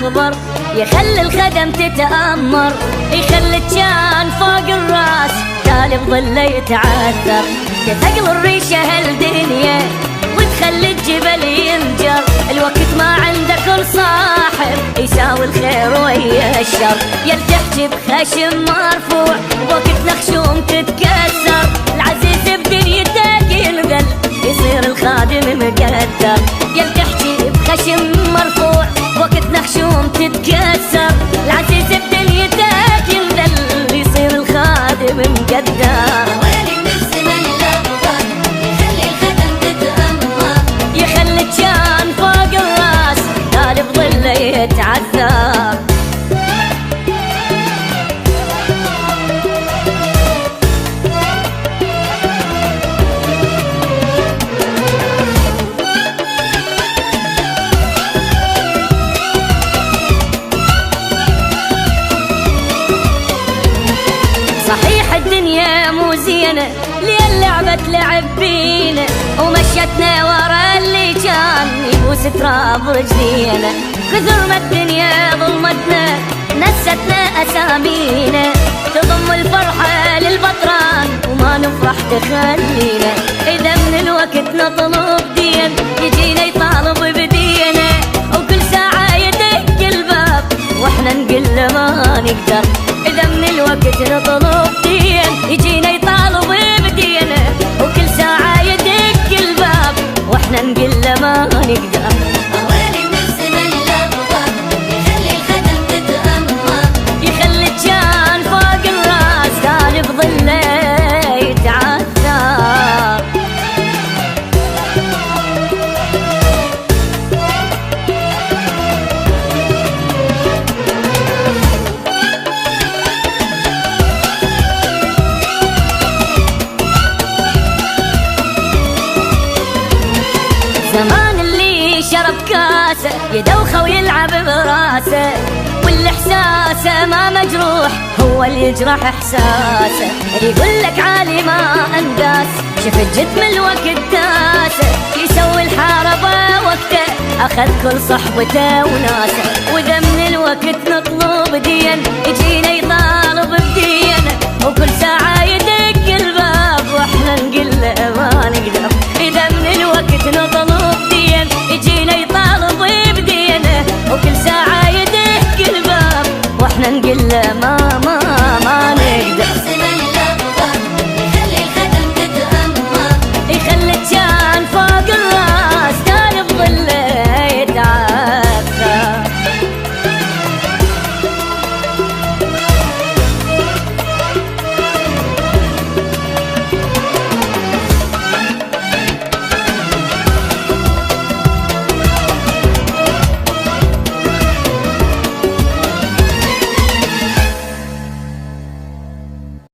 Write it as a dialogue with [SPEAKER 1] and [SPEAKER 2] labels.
[SPEAKER 1] الاخضر يخلي الخدم تتأمر، يخلي الجان فوق الراس تالي بظله يتعثر. تثقل الريشه هالدنيا وتخلي الجبل ينجر، الوقت ما عنده كل صاحب يساوي الخير ويا الشر. يلتحجي بخشم مرفوع وقت نخشوم تتكسر، العزيز بدنيتك ينذل يصير الخادم مقدر. يلتحجي بخشم مرفوع وقت نخشوم تتكسر، العزيز بدنيتك ينذل يصير الخادم مقدر. كان فوق الراس تالي بظله يتعثر. صحيح الدنيا مو زينه ليه لعبة لعب بينا، ومشتنا ورا اللي كان يبوس تراب رجلينا. كثر ما الدنيا ظلمتنا نستنا اسامينا، تضم الفرحة للبطران وما نفرح تخلينا. اذا من الوقت نطلب دين يجينا يطالب بدينا، وكل ساعة يدق الباب واحنا نقول له ما نقدر. اذا من الوقت نطلب دين يجينا يطالب بدينا، وكل ساعة يدق الباب واحنا نقول له ما نقدر.
[SPEAKER 2] ويلي من الزمن الاخضر يخلي الخدم تتأمر،
[SPEAKER 1] يخلي الجان فوق الراس تالي بظله يتعثر. زمان اللي شرب كاسه يدوخه ويلعب براسه، واللي احساسه ما مجروح هو اللي يجرح احساسه. اللي يقول لك عالي ما انداس شفت جد من الوقت داسه، يسوي الحاربه وقته اخذ كل صحبته وناسه. واذا من الوقت نطلب دين يجينا يطالب بدينه، وكل ساعه يدق الباب واحنا نقول له ما نقدر.